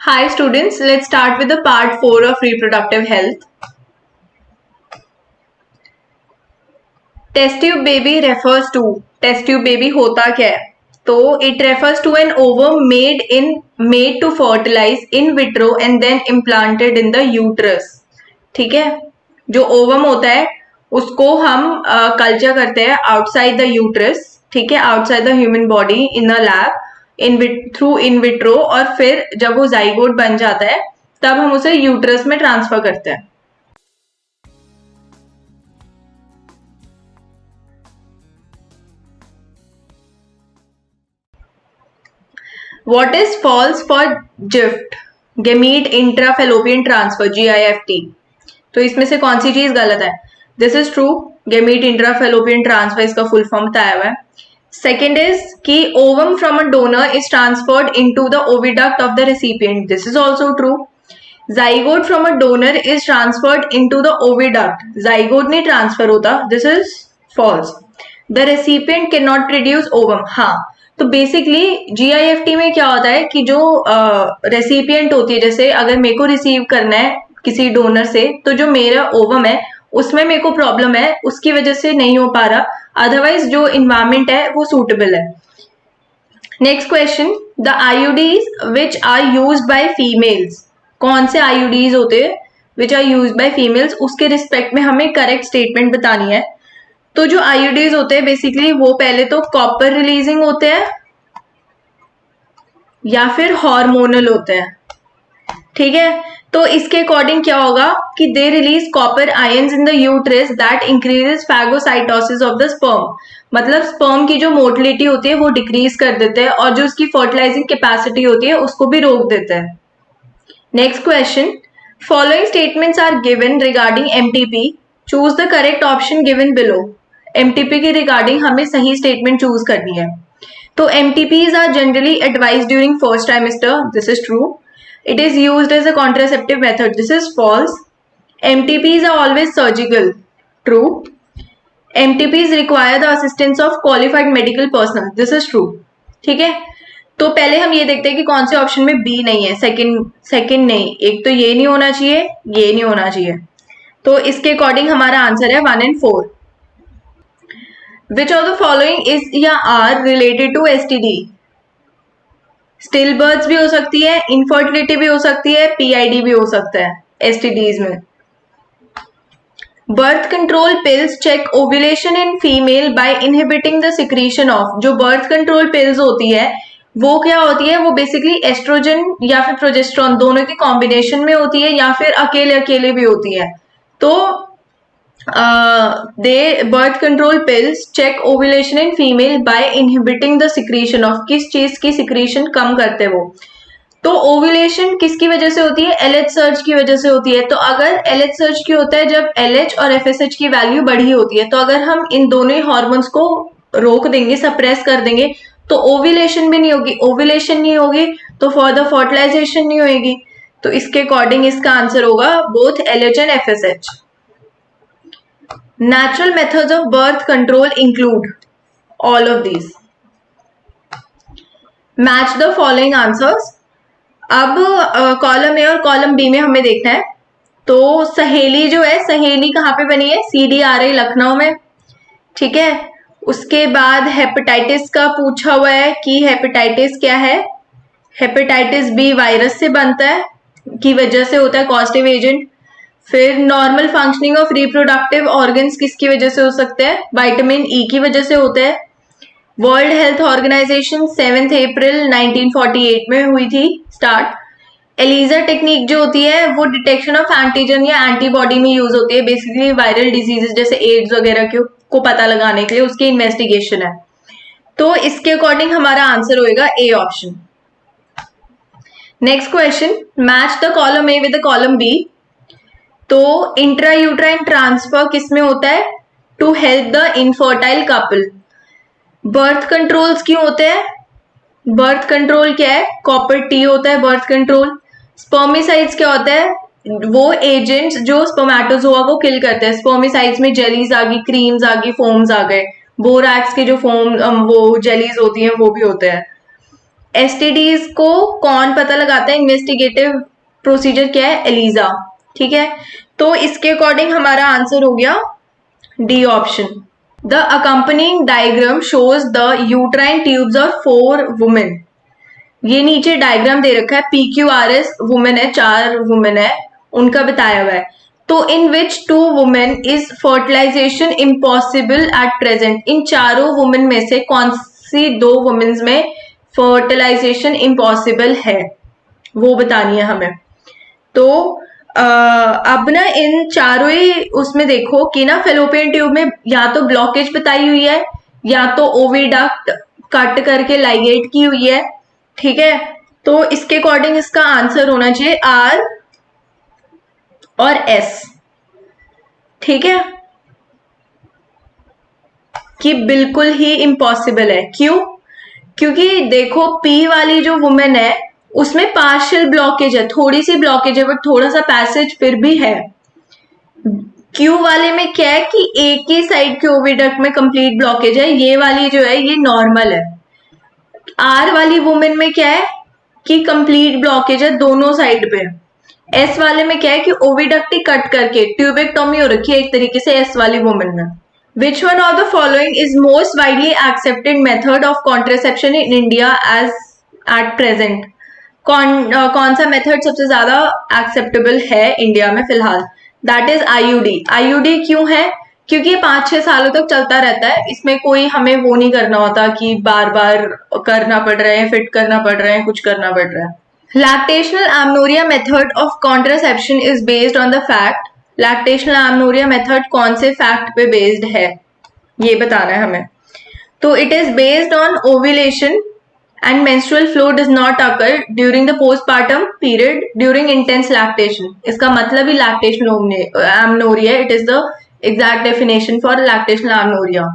Hi students, let's start with the part 4 of reproductive health. Test tube baby refers to, test tube baby होता क्या है? तो it refers to an ovum made to fertilize in vitro and then implanted in the uterus. ठीक है, जो ovum होता है उसको हम कल्चर करते हैं आउटसाइड द यूट्रस, ठीक है, outside the human body in a lab through in vitro, और फिर जब वो जाइगोट बन जाता है तब हम उसे यूट्रस में ट्रांसफर करते हैं. What is false for GIFT? Gamete intrafallopian transfer, GIFT. तो इसमें से कौन सी चीज गलत है? This is true, gamete intrafallopian transfer इसका फुल फॉर्म बताया हुआ है. सेकेंड इज कि ovum from a donor is transferred into the oviduct of the recipient. This is also true. Zygote from a donor is transferred into the oviduct. Zygote नहीं transfer होता. This is false. The recipient can not produce ovum. हाँ, तो basically GIFT में क्या होता है कि जो रेसिपिएंट होती है, जैसे अगर मेरे को रिसीव करना है किसी डोनर से, तो जो मेरा ओवम है उसमें मेरे को प्रॉब्लम है, उसकी वजह से नहीं हो पा रहा. अदरवाइज जो इन्वायरमेंट है वो सूटेबल है. Next question, the IUDs which are used by females. कौन से IUDs होते हैं which are used by females, उसके रिस्पेक्ट में हमें करेक्ट स्टेटमेंट बतानी है. तो जो IUDs होते हैं बेसिकली वो पहले तो कॉपर रिलीजिंग होते हैं या फिर हार्मोनल होते हैं. ठीक है, तो इसके अकॉर्डिंग क्या होगा कि they release copper ions in the uterus that increases phagocytosis of the sperm. मतलब स्पर्म की जो मोटिलिटी होती है वो डिक्रीज कर देते हैं और जो उसकी फर्टिलाइजिंग कैपेसिटी होती है उसको भी रोक देते हैं. Next question, following statements are given regarding MTP. Choose the correct option given below. MTP के रिगार्डिंग हमें सही स्टेटमेंट चूज करनी है. तो MTPs are generally advise during first trimester. This is true. It is used as a contraceptive method. This is false. MTPs are always surgical. True. MTPs require the assistance of qualified medical personnel. This is true. ठीक है, तो पहले हम ये देखते हैं कि कौन से ऑप्शन में B नहीं है. सेकंड नहीं, एक तो ये नहीं होना चाहिए, ये नहीं होना चाहिए. तो इसके अकॉर्डिंग हमारा आंसर है 1 and 4. Which of the following is या are related to STD? Still birth भी हो सकती है, इनफर्टिलिटी भी हो सकती है, PID भी हो सकता है STDs में. Birth control pills check ovulation in female by inhibiting the secretion of. जो बर्थ कंट्रोल पिल्स होती है वो क्या होती है, वो बेसिकली एस्ट्रोजन या फिर प्रोजेस्टेरॉन दोनों के कॉम्बिनेशन में होती है या फिर अकेले अकेले भी होती है. तो they birth control pills check ovulation in female by inhibiting the secretion of. किस चीज की सिक्रीशन कम करते वो. तो ओव्यूलेशन किसकी वजह से होती है, LH सर्च की वजह से होती है. तो अगर LH सर्च की होता है जब LH और FSH की वैल्यू बढ़ी होती है, तो अगर हम इन दोनों हार्मोन्स को रोक देंगे, सप्रेस कर देंगे, तो ओव्यूलेशन भी नहीं होगी. ओव्यूलेशन नहीं होगी तो फर्दर फर्टिलाइजेशन नहीं होगी. तो इसके अकॉर्डिंग इसका आंसर होगा both LH and FSH. Natural methods of birth control include all of these. Match the following answers. अब कॉलम ए और कॉलम बी में हमें देखना है. तो सहेली जो है, सहेली कहाँ पे बनी है, CDRA लखनऊ में. ठीक है, उसके बाद हेपेटाइटिस का पूछा हुआ है कि हेपेटाइटिस क्या है. हेपेटाइटिस B वायरस से बनता है, की वजह से होता है, कॉजेटिव एजेंट. फिर normal functioning of reproductive organs किसकी वजह से हो सकते हैं, विटामिन E की वजह से होता है. वर्ल्ड हेल्थ ऑर्गेनाइजेशन 7 अप्रैल 1948 में हुई थी स्टार्ट. एलिजा टेक्निक जो होती है वो डिटेक्शन ऑफ एंटीजन या एंटीबॉडी में यूज होती है, बेसिकली वायरल डिजीजेस जैसे एड्स वगैरह को पता लगाने के लिए उसकी इन्वेस्टिगेशन है. तो इसके अकॉर्डिंग हमारा आंसर होएगा A option. Next question, match the column A with the column B. तो इंट्रायूट्राइन ट्रांसफर किसमें होता है, to help the infertile couple. Birth controls क्यों होते हैं, बर्थ कंट्रोल क्या है, कॉपर T होता है बर्थ कंट्रोल. स्पर्मिसाइड्स क्या होता है, वो एजेंट्स जो स्पर्मेटोजोआ को किल करते हैं. स्पर्मिसाइड्स में जेलीज आ गई, क्रीम्स आ गई, फोम्स आ गए. बोरैक्स के जो फोम वो जेलीज होती हैं वो भी होते हैं. एसटीडीज को कौन पता लगाता है? इन्वेस्टिगेटिव प्रोसीजर क्या है? एलिजा। ठीक है, तो इसके अकॉर्डिंग हमारा आंसर हो गया D option. The accompanying diagram shows the uterine tubes of 4 women. ये नीचे डायग्राम दे रखा है, PQRS वुमेन है, 4 वुमेन है, उनका बताया हुआ है। तो in which 2 women is fertilisation impossible at present. इन चारों वुमेन में से कौन सी 2 वुमेन्स में फर्टिलाइजेशन इम्पॉसिबल है, वो बतानी है हमें। तो अब ना इन चारों ही उसमें देखो कि ना फेलोपियन ट्यूब में या तो ब्लॉकेज बताई हुई है या तो ओविडक्ट कट करके लाइगेट की हुई है। ठीक है, तो इसके अकॉर्डिंग इसका आंसर होना चाहिए R और S। ठीक है, कि बिल्कुल ही इम्पॉसिबल है। क्यों? क्योंकि देखो P वाली जो वुमेन है उसमें पार्शियल ब्लॉकेज है, थोड़ी सी ब्लॉकेज है, बट थोड़ा सा पैसेज फिर भी है। Q वाले में क्या है कि एक ही साइड के ओविडक्ट में कंप्लीट ब्लॉकेज है, ये वाली जो है ये नॉर्मल है। R वाली वुमेन में क्या है कि कंप्लीट ब्लॉकेज है दोनों साइड पे। S वाले में क्या है कि ओविडक्ट ही कट करके ट्यूबेक्टोमी हो रखी है एक तरीके से S वाली वुमेन में। Which one of the following is most widely accepted method of contraception in India as at present? कौन सा मेथड सबसे ज्यादा एक्सेप्टेबल है इंडिया में फिलहाल? That is IUD। IUD क्यों है? क्योंकि ये 5-6 सालों तक चलता रहता है, इसमें कोई हमें वो नहीं करना होता कि बार बार करना पड़ रहा है, फिट करना पड़ रहा है, कुछ करना पड़ रहा है। Lactational amenorrhoea method of contraception is based on the fact. Lactational amenorrhoea method कौन से फैक्ट पे बेस्ड है, ये बताना है हमें। तो it is based on ovulation and menstrual flow does not occur during the postpartum period during intense lactation. इसका मतलब ही lactational amenorrhea, it is the exact definition for lactational amenorrhea.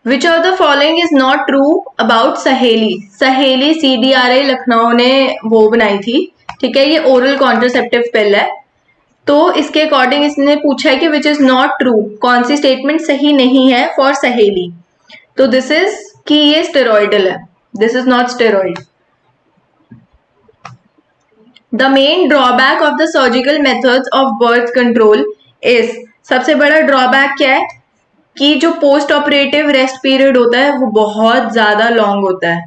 Which of the following is not true about सहेली? सहेली CDRA Lucknow ने वो बनाई थी, ठीक है, ये oral contraceptive pill है। तो इसके अकॉर्डिंग इसने पूछा है कि विच इज नॉट ट्रू, कौन सी स्टेटमेंट सही नहीं है फॉर सहेली। तो दिस इज कि ये स्टेरॉइडल है, this is not steroid. The main drawback of the surgical methods of birth control is, सबसे बड़ा ड्रॉबैक क्या है कि जो पोस्ट ऑपरेटिव रेस्ट पीरियड होता है वो बहुत ज्यादा लॉन्ग होता है।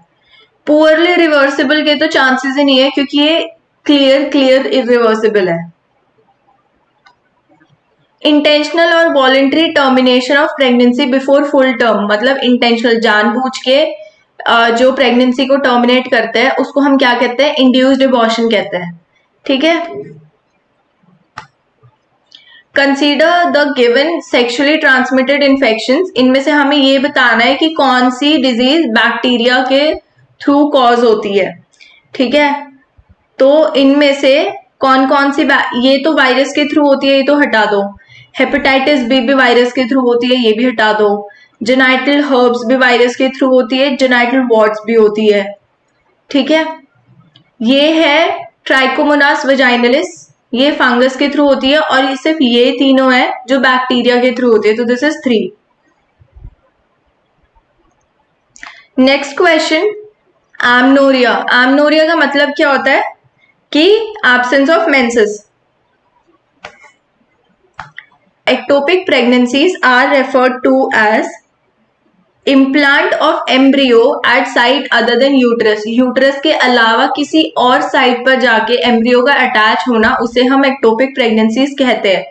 पुअरली रिवर्सिबल के तो चांसेस ही नहीं है क्योंकि ये क्लियर इरिवर्सिबल है। इंटेंशनल और voluntary termination of pregnancy before full term, मतलब इंटेंशनल जानबूझ के जो प्रेगनेंसी को टर्मिनेट करते हैं उसको हम क्या कहते हैं? इंड्यूस्ड एबॉर्शन कहते हैं। ठीक है, consider the given sexually transmitted infections. इनमें से हमें ये बताना है कि कौन सी डिजीज बैक्टीरिया के थ्रू कॉज होती है। ठीक है, तो इनमें से कौन कौन सी, ये तो वायरस के थ्रू होती है, ये तो हटा दो। हेपेटाइटिस बी भी वायरस के थ्रू होती है, ये भी हटा दो। जेनाइटल हर्ब्स भी वायरस के थ्रू होती है, जेनाइटल वॉर्ड्स भी होती है। ठीक है, ये है ट्राइकोमोनास वेजाइनलिस, ये फंगस के थ्रू होती है, और ये सिर्फ ये तीनों है जो बैक्टीरिया के थ्रू होती है। तो this is 3। Next question, amenorrhoea. Amenorrhoea का मतलब क्या होता है कि absence of menses. Ectopic pregnancies are referred to as implant of embryo at site other than uterus. Uterus के अलावा किसी और साइट पर जाके एम्ब्रियो का अटैच होना, उसे हम एक्टोपिक प्रेगनेंसीज कहते हैं।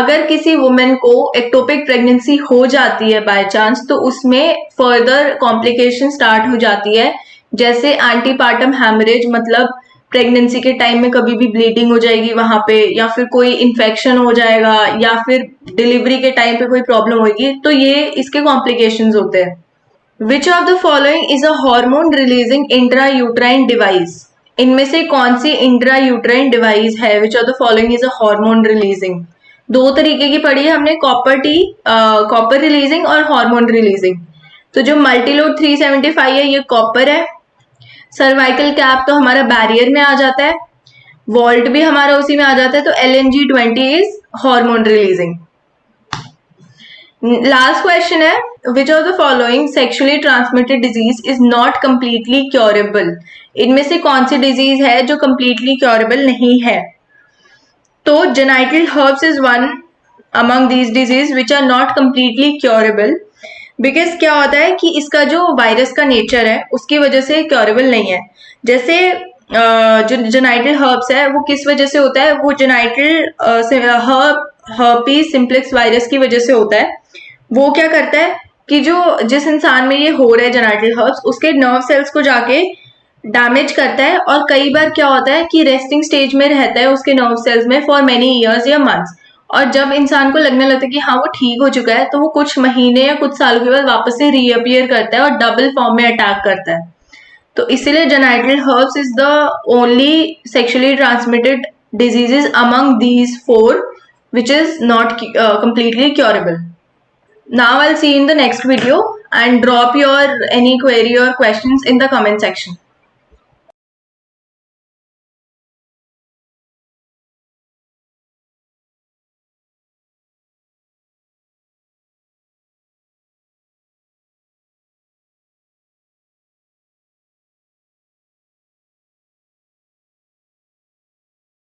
अगर किसी वुमेन को एक्टोपिक प्रेगनेंसी हो जाती है बाय चांस, तो उसमें फर्दर कॉम्प्लिकेशन स्टार्ट हो जाती है, जैसे एंटीपार्टम हैमरेज, मतलब प्रेगनेंसी के टाइम में कभी भी ब्लीडिंग हो जाएगी वहां पे, या फिर कोई इन्फेक्शन हो जाएगा, या फिर डिलीवरी के टाइम पे कोई प्रॉब्लम होगी, तो ये इसके कॉम्प्लिकेशंस होते हैं। विच of the following is a hormone releasing intra uterine device? इनमें से कौन सी इंट्रा यूट्राइन डिवाइस है? Which of the following is a hormone releasing? 2 तरीके की पढ़ी है हमने, कॉपर रिलीजिंग और हार्मोन रिलीजिंग। तो जो मल्टीलोड 375 है ये कॉपर है। सर्वाइकल कैप तो हमारा बैरियर में आ जाता है, वॉल्ट भी हमारा उसी में आ जाता है, तो LNG20 is hormone releasing. Last question है, which of the following sexually transmitted disease is not completely curable? इनमें से कौन सी डिजीज है जो कंप्लीटली क्योरेबल नहीं है? तो genital herpes is one among these disease which are not completely curable, because क्या होता है कि इसका जो वायरस का नेचर है उसकी वजह से क्योरेबल नहीं है। जैसे जो जेनाइटल हर्ब्स है वो किस वजह से होता है, वो जेनाइटल हर्पीज सिम्प्लेक्स वायरस की वजह से होता है। वो क्या करता है कि जो जिस इंसान में ये हो रहा है जेनाइटल हर्ब्स, उसके नर्व सेल्स को जाके डैमेज करता है, और कई बार क्या होता है कि रेस्टिंग स्टेज में रहता है उसके नर्व सेल्स में फॉर मेनी ईयर्स या मंथ्स, और जब इंसान को लगने लगता है कि हाँ वो ठीक हो चुका है, तो वो कुछ महीने या कुछ सालों के बाद वापस से रीअपियर करता है और डबल फॉर्म में अटैक करता है। तो इसीलिए genital herpes is the only sexually transmitted diseases among these four which is not completely curable. Now I'll see you in the next video, and drop your any query or questions in the comment section.